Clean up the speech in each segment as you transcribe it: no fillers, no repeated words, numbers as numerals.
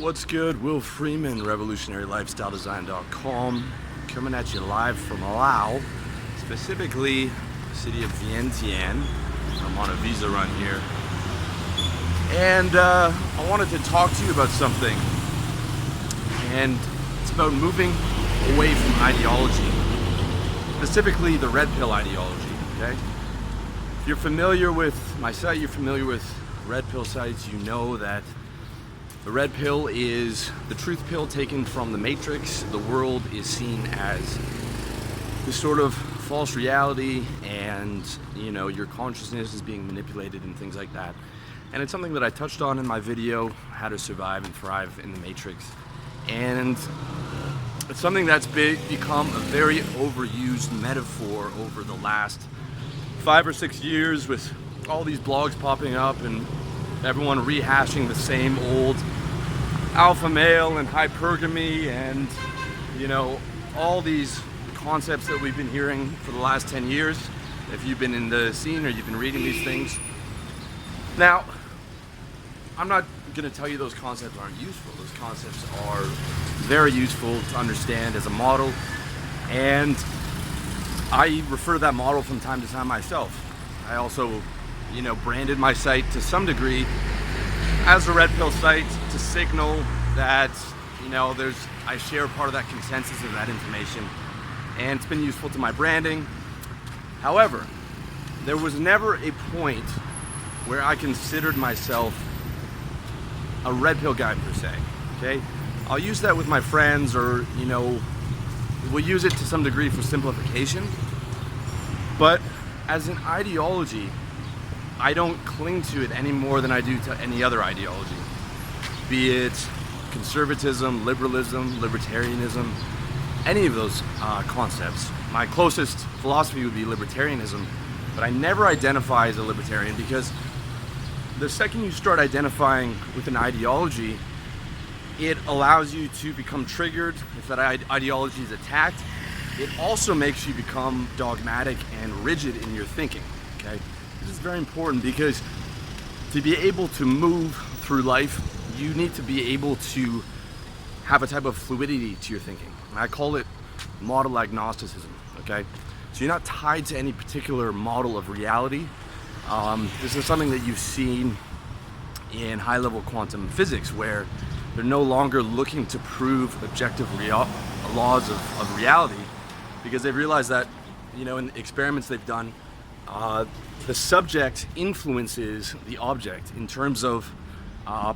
What's good? Will Freeman, revolutionarylifestyledesign.com, coming at you live from Laos, specifically the city of Vientiane. I'm on a visa run here. And I wanted to talk to you about something. And it's about moving away from ideology, specifically the red pill ideology, okay? If you're familiar with my site, you're familiar with red pill sites, you know that the red pill is the truth pill taken from the Matrix. The world is seen as this sort of false reality, and your consciousness is being manipulated and things like that. And it's something that I touched on in my video, How to Survive and Thrive in the Matrix. And it's something that's become a very overused metaphor over the last 5 or 6 years, with all these blogs popping up and everyone rehashing the same old alpha male and hypergamy and all these concepts that we've been hearing for the last 10 years. If you've been in the scene or you've been reading these things. Now, I'm not going to tell you those concepts aren't useful. Those concepts are very useful to understand as a model, and I refer to that model from time to time myself. I also branded my site to some degree as a red pill site to signal that I share part of that consensus of that information, and it's been useful to my branding. However, there was never a point where I considered myself a red pill guy per se. Okay, I'll use that with my friends, or we'll use it to some degree for simplification. But as an ideology, I don't cling to it any more than I do to any other ideology, be it conservatism, liberalism, libertarianism, any of those concepts. My closest philosophy would be libertarianism, but I never identify as a libertarian, because the second you start identifying with an ideology, it allows you to become triggered. If that ideology is attacked, it also makes you become dogmatic and rigid in your thinking, okay? This is very important, because to be able to move through life, you need to be able to have a type of fluidity to your thinking. And I call it model agnosticism, okay? So you're not tied to any particular model of reality. This is something that you've seen in high-level quantum physics, where they're no longer looking to prove objective laws of reality, because they've realized that, in experiments they've done, the subject influences the object in terms of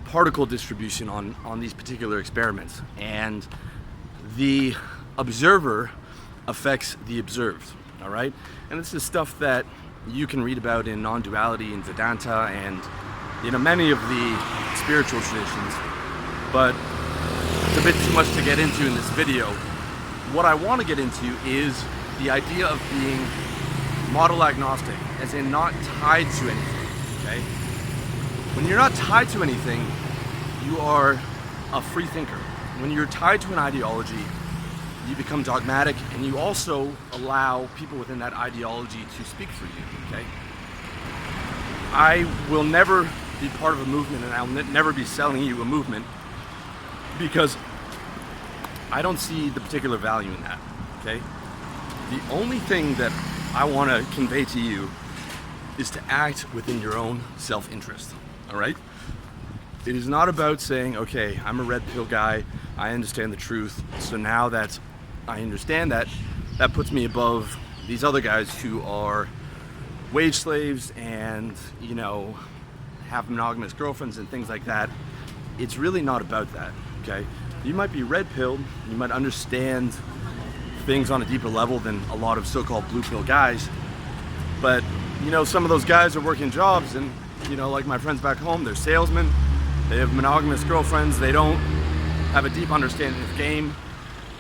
particle distribution on these particular experiments, and the observer affects the observed, all right? And this is stuff that you can read about in non-duality and Vedanta and many of the spiritual traditions, but it's a bit too much to get into in this video. What I want to get into is the idea of being model agnostic, as in not tied to anything, okay? When you're not tied to anything, you are a free thinker. When you're tied to an ideology, you become dogmatic, and you also allow people within that ideology to speak for you, okay? I will never be part of a movement, and I'll never be selling you a movement, because I don't see the particular value in that, okay? The only thing that I want to convey to you is to act within your own self-interest, all right? It is not about saying, okay, I'm a red pill guy, I understand the truth, so now that I understand that puts me above these other guys who are wage slaves and, have monogamous girlfriends and things like that. It's really not about that, okay? You might be red pilled, you might understand things on a deeper level than a lot of so-called blue pill guys, but some of those guys are working jobs, and like my friends back home, they're salesmen, they have monogamous girlfriends, they don't have a deep understanding of game,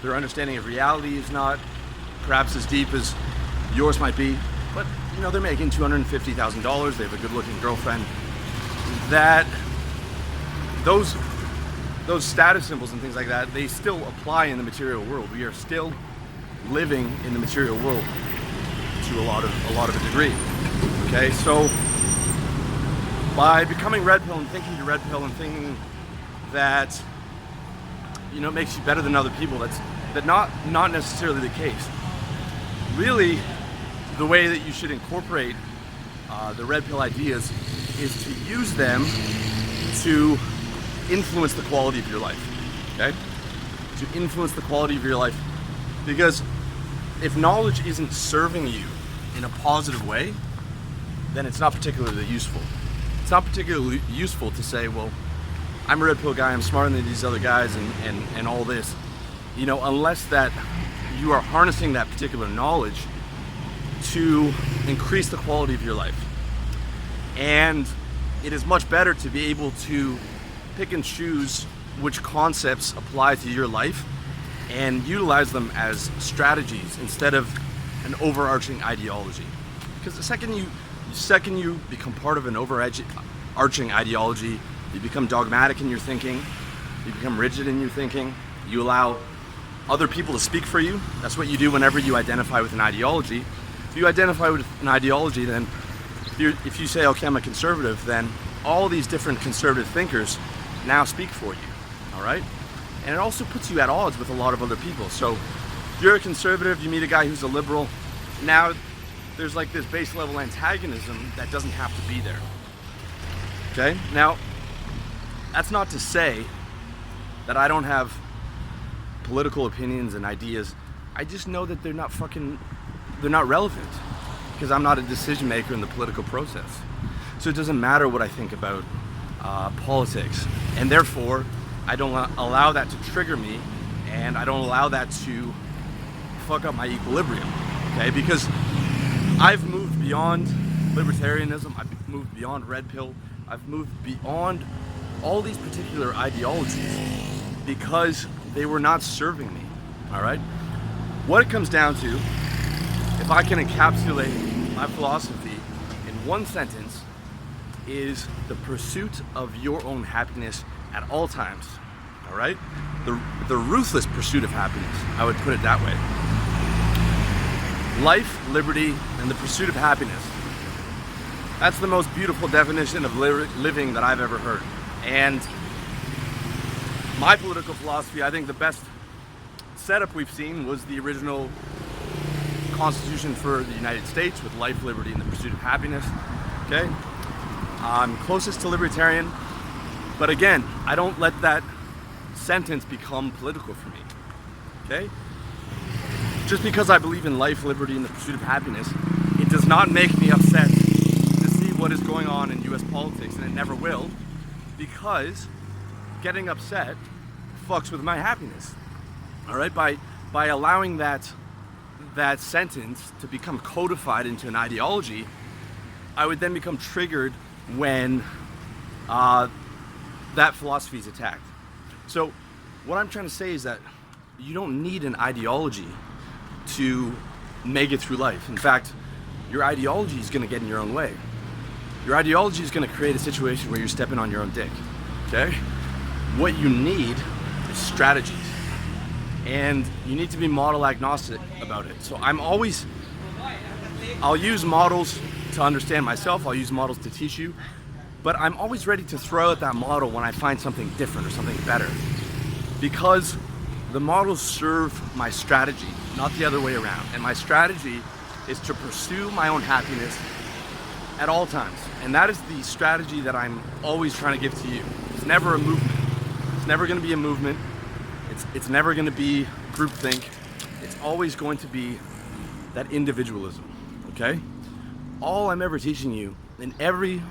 their understanding of reality is not perhaps as deep as yours might be, but they're making $250,000, they have a good looking girlfriend. That those status symbols and things like that, they still apply in the material world. We are still living in the material world to a lot of a degree. Okay, so by becoming red pill and thinking you're red pill and thinking that makes you better than other people. That's not necessarily the case. Really, the way that you should incorporate the red pill ideas is to use them to influence the quality of your life. Okay? To influence the quality of your life, because if knowledge isn't serving you in a positive way, then it's not particularly useful. It's not particularly useful to say, well, I'm a red pill guy, I'm smarter than these other guys, and all this, unless that you are harnessing that particular knowledge to increase the quality of your life. And it is much better to be able to pick and choose which concepts apply to your life and utilize them as strategies instead of an overarching ideology. Because the second you become part of an overarching ideology, you become dogmatic in your thinking, you become rigid in your thinking, you allow other people to speak for you. That's what you do whenever you identify with an ideology. If you identify with an ideology, then if you say, okay, I'm a conservative, then all these different conservative thinkers now speak for you, all right? And it also puts you at odds with a lot of other people. So if you're a conservative, you meet a guy who's a liberal, now there's like this base level antagonism that doesn't have to be there, okay? Now, that's not to say that I don't have political opinions and ideas. I just know that they're not relevant, because I'm not a decision maker in the political process. So it doesn't matter what I think about politics, and therefore I don't allow that to trigger me, and I don't allow that to fuck up my equilibrium, okay? Because I've moved beyond libertarianism, I've moved beyond red pill, I've moved beyond all these particular ideologies because they were not serving me, all right? What it comes down to, if I can encapsulate my philosophy in one sentence, is the pursuit of your own happiness at all times, all right? The ruthless pursuit of happiness, I would put it that way. Life, liberty, and the pursuit of happiness. That's the most beautiful definition of living that I've ever heard. And my political philosophy, I think the best setup we've seen was the original Constitution for the United States with life, liberty, and the pursuit of happiness, okay? I'm closest to libertarian, but again, I don't let that sentence become political for me, okay? Just because I believe in life, liberty, and the pursuit of happiness, it does not make me upset to see what is going on in US politics, and it never will, because getting upset fucks with my happiness, all right? By allowing that sentence to become codified into an ideology, I would then become triggered when that philosophy is attacked. So what I'm trying to say is that you don't need an ideology to make it through life. In fact, your ideology is going to get in your own way. Your ideology is going to create a situation where you're stepping on your own dick, okay? What you need is strategies. And you need to be model agnostic about it. So I'll use models to understand myself, I'll use models to teach you, but I'm always ready to throw out that model when I find something different or something better. Because the models serve my strategy, not the other way around. And my strategy is to pursue my own happiness at all times. And that is the strategy that I'm always trying to give to you. It's never a movement. It's never gonna be a movement. It's never gonna be groupthink. It's always going to be that individualism, okay? All I'm ever teaching you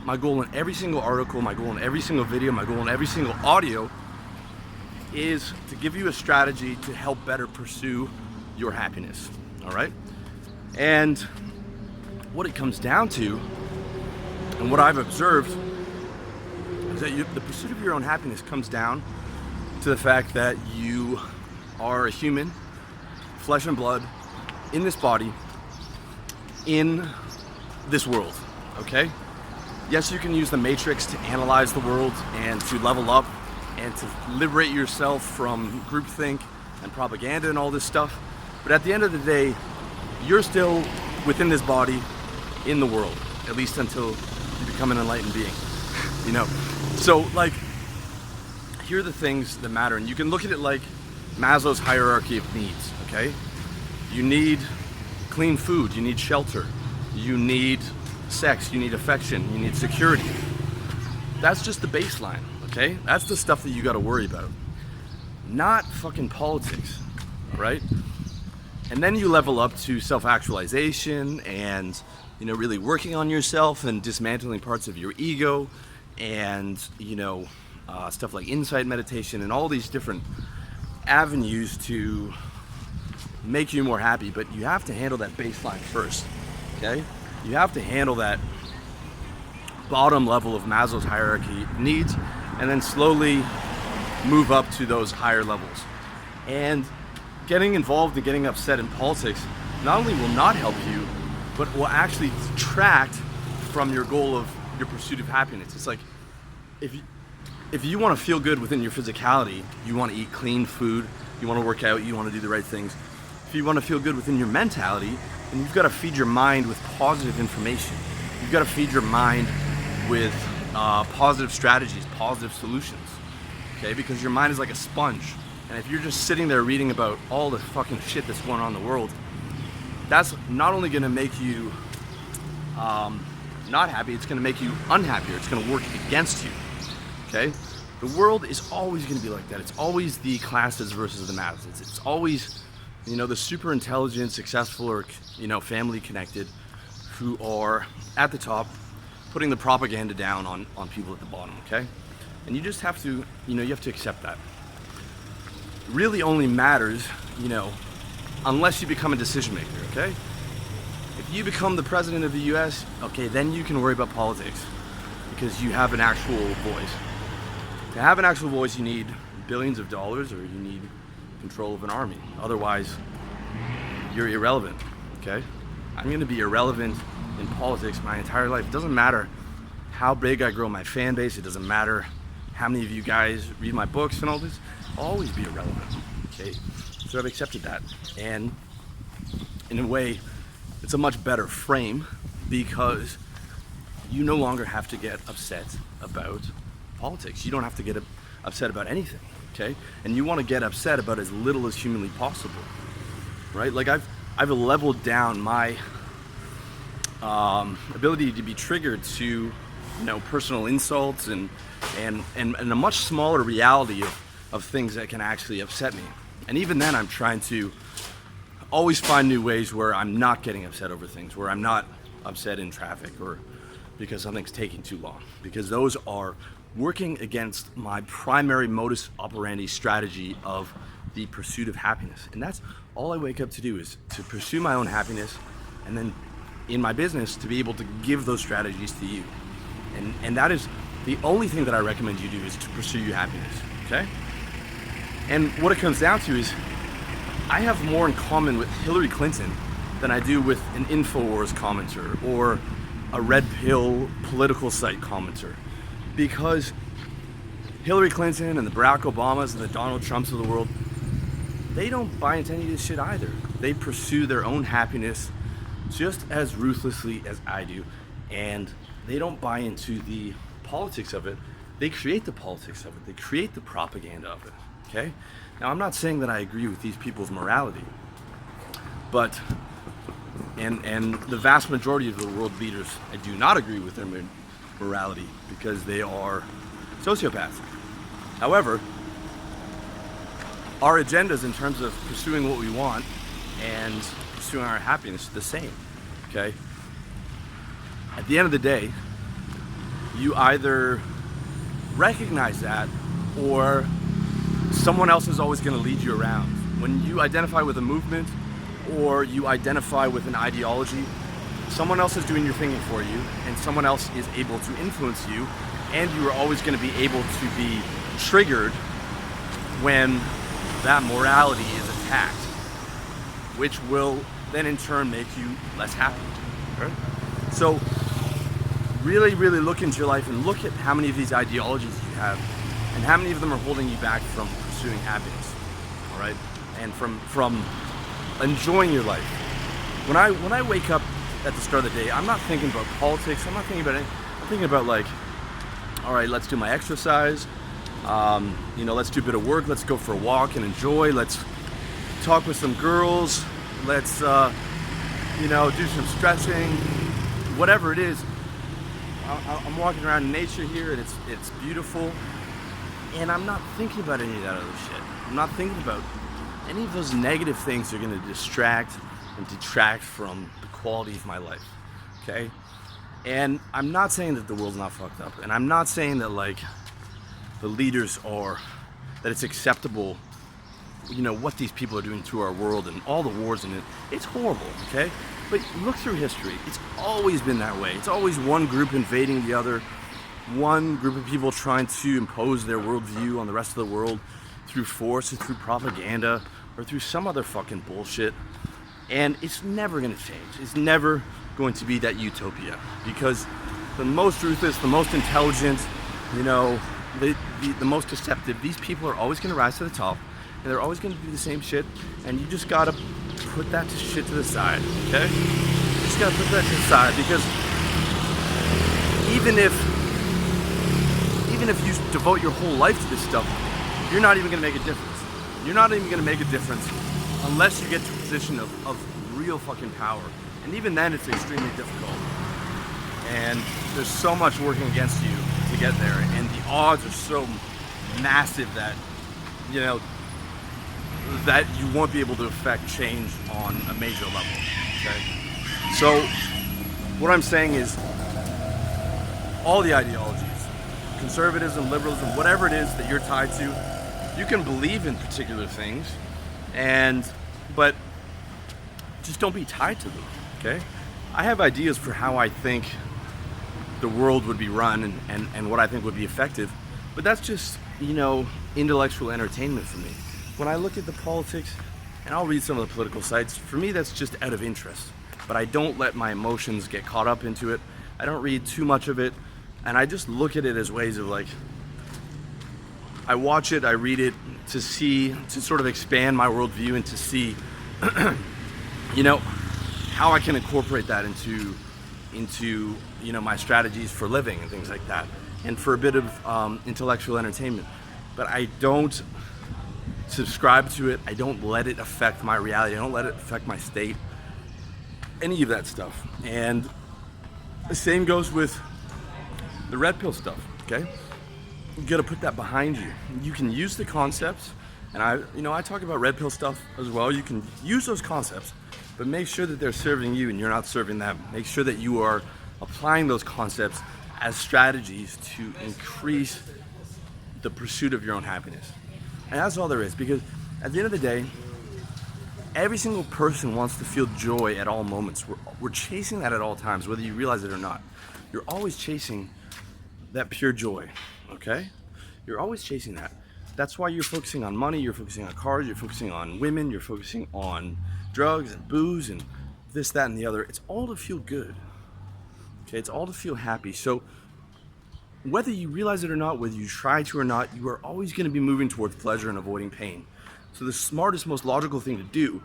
my goal in every single article, my goal in every single video, my goal in every single audio is to give you a strategy to help better pursue your happiness, all right? And what it comes down to, and what I've observed, is that the pursuit of your own happiness comes down to the fact that you are a human, flesh and blood, in this body, in this world, okay? Yes, you can use the matrix to analyze the world and to level up and to liberate yourself from groupthink and propaganda and all this stuff, but at the end of the day, you're still within this body, in the world, at least until you become an enlightened being, you know? So, like, here are the things that matter. And you can look at it like Maslow's hierarchy of needs, okay? You need clean food, you need shelter, you need sex, you need affection, you need security. That's just the baseline, okay? That's the stuff that you gotta worry about. Not fucking politics, right? And then you level up to self-actualization and, you know, really working on yourself and dismantling parts of your ego and, you know, stuff like insight meditation and all these different avenues to make you more happy. But you have to handle that baseline first, okay? You have to handle that bottom level of Maslow's hierarchy of needs and then slowly move up to those higher levels. And getting involved and getting upset in politics not only will not help you, but will actually detract from your goal of your pursuit of happiness. It's like, if you want to feel good within your physicality, you want to eat clean food, you want to work out, you want to do the right things. If you want to feel good within your mentality, then you've got to feed your mind with positive information. You've got to feed your mind with positive strategies, positive solutions, okay? Because your mind is like a sponge. And if you're just sitting there reading about all the fucking shit that's going on in the world, that's not only going to make you not happy, it's going to make you unhappier. It's going to work against you, okay? The world is always going to be like that. It's always the classes versus the masses. It's always, you know, the super intelligent, successful, or, you know, family connected who are at the top putting the propaganda down on people at the bottom, okay? And you just have to, you know, you have to accept that. It really only matters, you know, unless you become a decision maker, okay? If you become the president of the US, okay, then you can worry about politics because you have an actual voice. To have an actual voice, you need billions of dollars or you need control of an army. Otherwise, you're irrelevant, okay? I'm gonna be irrelevant in politics my entire life. It doesn't matter how big I grow my fan base. It doesn't matter how many of you guys read my books and all this. I'll always be irrelevant, okay? So I've accepted that. And in a way, it's a much better frame because you no longer have to get upset about politics. You don't have to get upset about anything, okay? And you want to get upset about as little as humanly possible, right? Like I've leveled down my ability to be triggered to, you know, personal insults and a much smaller reality of things that can actually upset me. And even then, I'm trying to always find new ways where I'm not getting upset over things, where I'm not upset in traffic or because something's taking too long, because those are working against my primary modus operandi strategy of the pursuit of happiness. And that's all I wake up to do, is to pursue my own happiness, and then in my business to be able to give those strategies to you. And that is the only thing that I recommend you do, is to pursue your happiness, okay? And what it comes down to is I have more in common with Hillary Clinton than I do with an InfoWars commenter or a red pill political site commenter, because Hillary Clinton and the Barack Obamas and the Donald Trumps of the world, they don't buy into any of this shit either. They pursue their own happiness just as ruthlessly as I do, and they don't buy into the politics of it. They create the politics of it. They create the propaganda of it, okay? Now, I'm not saying that I agree with these people's morality, but, and the vast majority of the world leaders, I do not agree with their morality because they are sociopaths. However, our agendas in terms of pursuing what we want and pursuing our happiness are the same, okay? At the end of the day, you either recognize that or someone else is always going to lead you around. When you identify with a movement or you identify with an ideology, someone else is doing your thinking for you and someone else is able to influence you, and you are always going to be able to be triggered when that morality is attacked, which will then in turn make you less happy. Right? So really, really look into your life and look at how many of these ideologies you have and how many of them are holding you back from pursuing happiness, all right? And from enjoying your life. When I wake up at the start of the day, I'm not thinking about politics, I'm not thinking about anything. I'm thinking about, like, all right, let's do my exercise, Let's do a bit of work. Let's go for a walk and enjoy. Let's talk with some girls. Let's, do some stretching. Whatever it is. I'm walking around in nature here, and it's beautiful. And I'm not thinking about any of that other shit. I'm not thinking about any of those negative things that are going to distract and detract from the quality of my life. Okay? And I'm not saying that the world's not fucked up. And I'm not saying that, like, the leaders are, that it's acceptable, what these people are doing to our world and all the wars in it. It's horrible, okay? But look through history. It's always been that way. It's always one group invading the other, one group of people trying to impose their worldview on the rest of the world through force or through propaganda or through some other fucking bullshit. And it's never going to change. It's never going to be that utopia, because the most ruthless, the most intelligent, the most deceptive, these people are always going to rise to the top, and they're always going to do the same shit, and you just got to put that shit to the side, okay? You just got to put that to the side, because even if you devote your whole life to this stuff, you're not even going to make a difference. You're not even going to make a difference unless you get to a position of real fucking power. And even then, it's extremely difficult. And there's so much working against you to get there. And the odds are so massive that, that you won't be able to affect change on a major level. Okay? So, what I'm saying is, all the ideologies, conservatism, liberalism, whatever it is that you're tied to, you can believe in particular things, but just don't be tied to them, okay? I have ideas for how I think the world would be run and what I think would be effective, but that's just, intellectual entertainment for me. When I look at the politics, and I'll read some of the political sites, for me that's just out of interest, but I don't let my emotions get caught up into it. I don't read too much of it, and I just look at it as ways of, like, I watch it, I read it to sort of expand my worldview and to see, how I can incorporate that into my strategies for living and things like that, and for a bit of intellectual entertainment. But I don't subscribe to it. I don't let it affect my reality. I don't let it affect my state, any of that stuff. And the same goes with the red pill stuff, okay? You gotta put that behind you. You can use the concepts, and I talk about red pill stuff as well. You can use those concepts, but make sure that they're serving you and you're not serving them. Make sure that you are applying those concepts as strategies to increase the pursuit of your own happiness. And that's all there is, because at the end of the day, every single person wants to feel joy at all moments. We're chasing that at all times, whether you realize it or not. You're always chasing that pure joy, okay? You're always chasing that. That's why you're focusing on money, you're focusing on cars, you're focusing on women, you're focusing on drugs and booze and this, that, and the other. It's all to feel good, okay? It's all to feel happy. So whether you realize it or not, whether you try to or not, you are always going to be moving towards pleasure and avoiding pain. So the smartest, most logical thing to do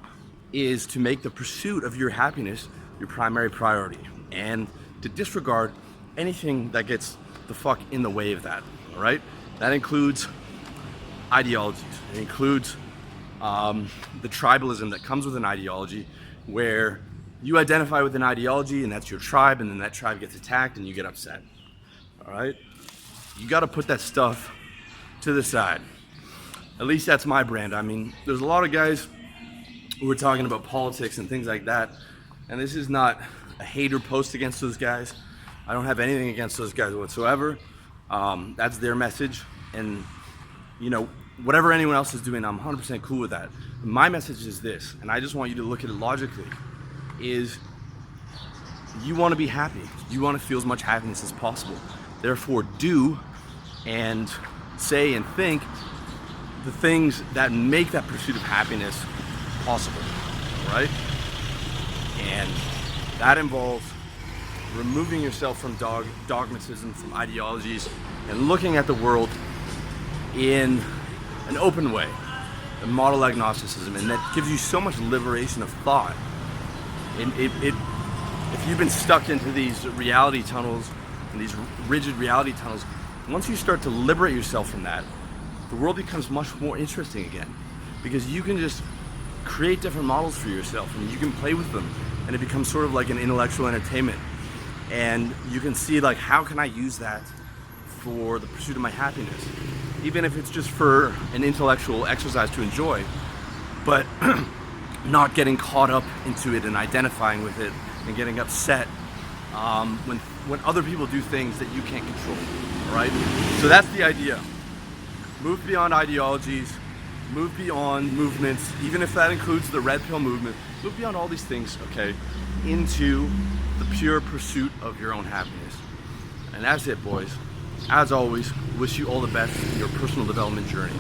is to make the pursuit of your happiness your primary priority, and to disregard anything that gets the fuck in the way of that, all right? That includes ideologies. It includes the tribalism that comes with an ideology, where you identify with an ideology and that's your tribe, and then that tribe gets attacked and you get upset, all right? You got to put that stuff to the side. At least that's my brand. I mean, there's a lot of guys who are talking about politics and things like that, and this is not a hater post against those guys. I don't have anything against those guys whatsoever. That's their message, and whatever anyone else is doing, I'm 100% cool with that. My message is this, and I just want you to look at it logically, is you want to be happy. You want to feel as much happiness as possible. Therefore, do and say and think the things that make that pursuit of happiness possible, right? And that involves removing yourself from dogmatism, from ideologies, and looking at the world in an open way, a model agnosticism, and that gives you so much liberation of thought. If you've been stuck into these reality tunnels and these rigid reality tunnels, once you start to liberate yourself from that, the world becomes much more interesting again, because you can just create different models for yourself and you can play with them, and it becomes sort of like an intellectual entertainment. And you can see, like, how can I use that for the pursuit of my happiness, even if it's just for an intellectual exercise to enjoy, but not getting caught up into it and identifying with it and getting upset when other people do things that you can't control. All right, so that's the idea. Move beyond ideologies, move beyond movements, even if that includes the red pill movement. Move beyond all these things, okay, into the pure pursuit of your own happiness. And that's it, boys. As always, wish you all the best in your personal development journey.